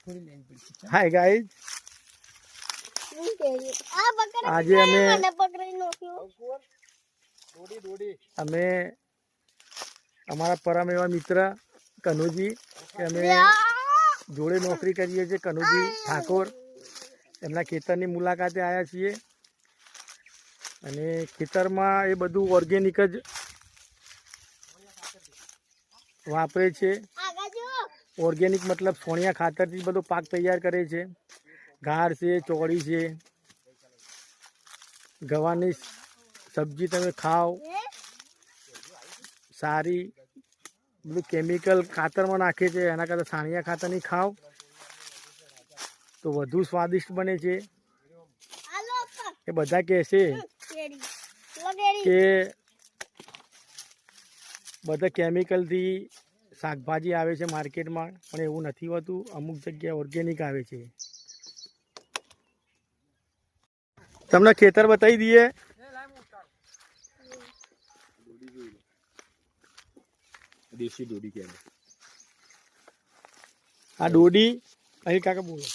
Hi guys, આજે અમે અમારા પરમ એવા મિત્ર કનુજી કે અમે જોડે નોકરી કરીએ છીએ, કનુજી ઠાકોર, એમના ખેતરની મુલાકાતે આવ્યા છીએ. અને ખેતરમાં એ બધું ઓર્ગેનિક જ વાપરે છે. ઓર્ગેનિક મતલબ છોણિયા ખાતરથી બધો પાક તૈયાર કરે છે. ગાળ છે, ચોળી છે, ગવાની સબ્જી તમે ખાઓ સારી, બધું કેમિકલ ખાતરમાં નાખે છે. એના કરતાં છાણિયા ખાતરની ખાઓ તો વધુ સ્વાદિષ્ટ બને છે. એ બધા કહે છે કે બધા કેમિકલથી શાકભાજી આવે છે માર્કેટમાં, પણ એવું નથી હોતું. અમુક જગ્યાએ ઓર્ગેનિક આવે છે. તમને ખેતર બતાવી દઈએ. દેશી દોડી કહેવાય આ દોડી. અહીં કાકા બોલો.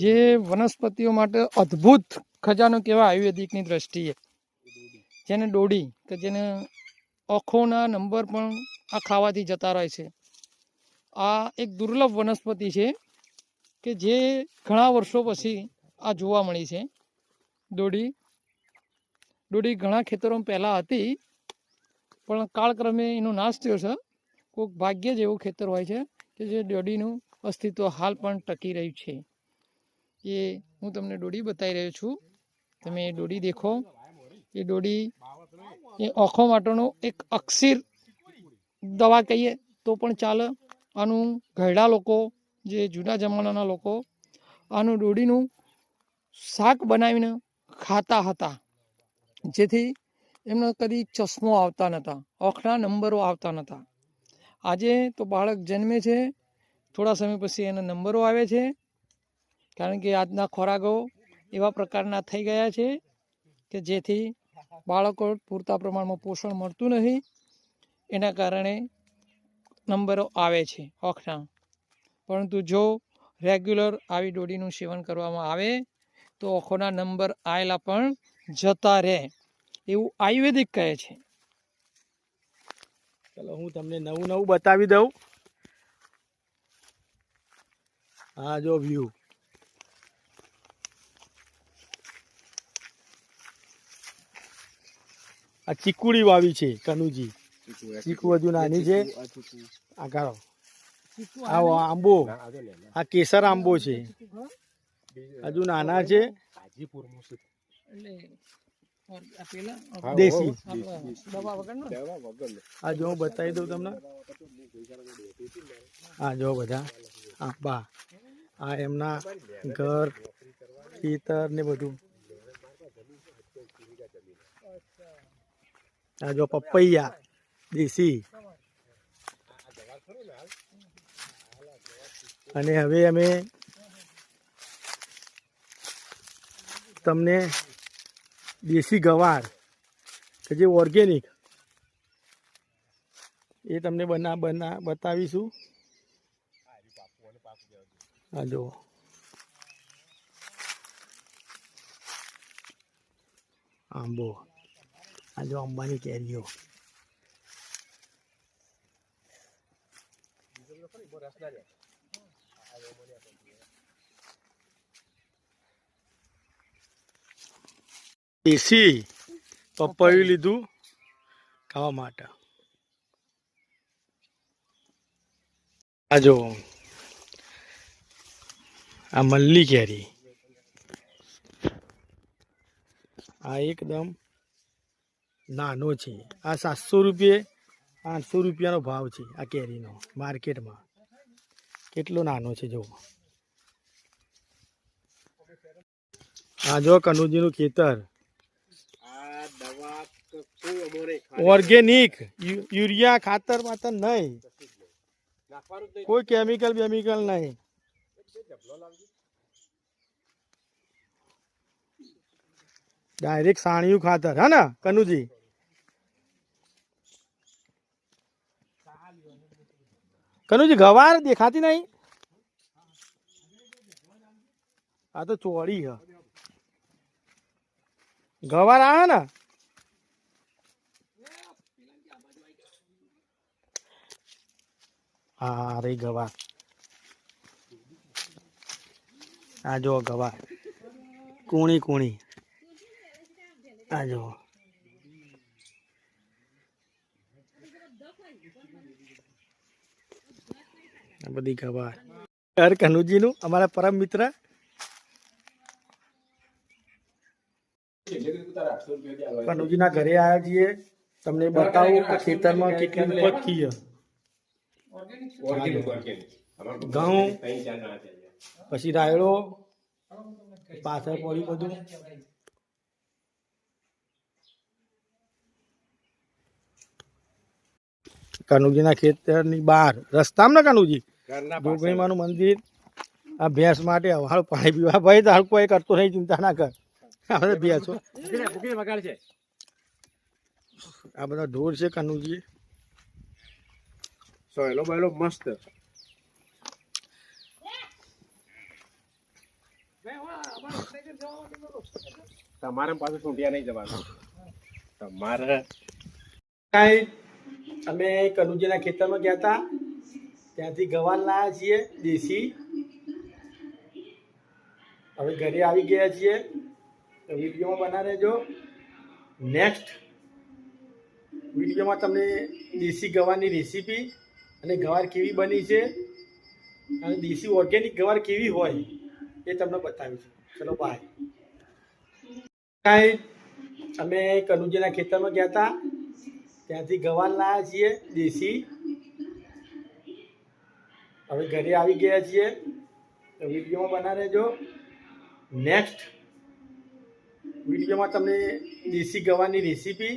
જે વનસ્પતિઓ માટે અદ્ભુત ખજાનો કહેવાય આયુર્વેદિકની દ્રષ્ટિએ, જેને દોડી કે જેને આંખોના નંબર પણ આ ખાવાથી જતા રહે છે. આ એક દુર્લભ વનસ્પતિ છે કે જે ઘણા વર્ષો પછી આ જોવા મળી છે. દોડી ઘણા ખેતરોમાં પહેલાં હતી, પણ કાળક્રમે એનો નાશ થયો છે. કોઈક ભાગ્ય જ એવું ખેતર હોય છે કે જે દોડીનું અસ્તિત્વ હાલ પણ ટકી રહ્યું છે. એ હું તમને દોડી બતાવી રહ્યો છું. તમે એ દોડી દેખો. એ દોડી એ આંખો માટેનો એક અક્ષીર દવા કહીએ તો પણ ચાલે. આનું ઘરડા લોકો, જે જૂના જમાનાના લોકો, આનું દોડીનું શાક બનાવીને ખાતા હતા, જેથી એમને કદી ચશ્મો આવતા નહોતા, આંખના નંબરો આવતા નહોતા. આજે તો બાળક જન્મે છે, થોડા સમય પછી એના નંબરો આવે છે, કારણ કે આજના ખોરાકો એવા પ્રકારના થઈ ગયા છે કે જેથી બાળકો પૂરતા પ્રમાણમાં પોષણ મળતું નથી. એના કારણે નંબરો આવે છે આંખના. પરંતુ જો રેગ્યુલર આવી દોડીનું સેવન કરવામાં આવે તો આંખોના નંબર આવેલા પણ જતા રહે, એવું આયુર્વેદિક કહે છે. ચલો હું તમને નવું બતાવી દઉં. હા જો વ્યૂ. આ ચીકુડી વાવી છે કનુજી. ચીકુ હજુ નાની છે. આ ગાળો આ આંબો, આ કેસર આંબો છે, હજુ નાના છે. દેશી આ જો હું બતાવી દઉં તમને. આ જો બધા આંબા, આ એમના ઘર, ખેતર ને બધું. આ જો પપૈયા દેશી. અને હવે અમે તમને દેશી ગવાર કે જે ઓર્ગેનિક, એ તમને બતાવીશું. આ જો આંબો, આ જો આંબાની કેરીઓ. દેશી પપૈયું લીધું ખાવા માટે. આ જો આ મલ્લી કેરી, આ એકદમ નાનો છે. આ 700 રૂપિયે 800 રૂપિયાનો ભાવ છે આ કેરીનો માર્કેટમાં. કેટલો નાનો છે જો. આ જો કનુજીનું ખેતર ઓર્ગેનિક, યુરિયા ખાતર માત્ર નહીં, કોઈ કેમિકલ નહીં. ડાયરેક્ટ સાણિયું ખાતર. હા ને કનુજી? કનુજી ગવાર દેખાતી નહીં. આ તો ચોળી હ ગવાર આવે ને હા રે ગવાર આ જો ગવાર કુણી કુણી આ જો આ બધી ગવાર ઘર કનુજીનું અમારા પરમ મિત્ર કનુજીના ઘરે આવ્યા છીએ તમને બતાવું કે ખેતરમાં કેટલી ઉપજ થઈ ઘઉં પછી રાયડો પાછળ પડ્યું બધું કનુજીના ખેતરની બહાર રસ્તામાં ને કનુજી જોગણીમાનું મંદિર આ ભેંસ માટે હવાળું પાણી પીવા ભાઈ તાર કોઈ કરતો નહીં ચિંતા ના કર આ ભેંસો આ બધા ઢોર છે કનુજી સોયલો બાયલો મસ્ત તમારે પાછું સૂંઢિયા નહીં જવાનું તમારે અમે કનુજીના ખેતરમાં ગયા હતા ત્યાંથી ગવાર લાવ્યા છીએ દેશી હવે ઘરે આવી ગયા છીએ તો વિડીયોમાં બના રહેજો નેક્સ્ટ વિડીયોમાં તમને દેશી ગવારની રેસીપી અને ગવાર કેવી બની છે અને દેશી ઓર્ગેનિક ગવાર કેવી હોય એ તમને બતાવીશું ચલો બાય અમે કનુજીના ખેતરમાં ગયા હતા ત્યાંથી ગવાર લાવ્યા છીએ દેશી હવે ઘરે આવી ગયા છીએ તો વિડીયોમાં બના રહેજો નેક્સ્ટ વિડીયોમાં તમને દેશી ગવારની રેસીપી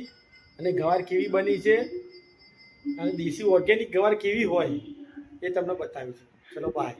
અને ગવાર કેવી બની છે અને દેશી ઓર્ગેનિક ગવાર કેવી હોય એ તમને બતાવીશું ચલો બાય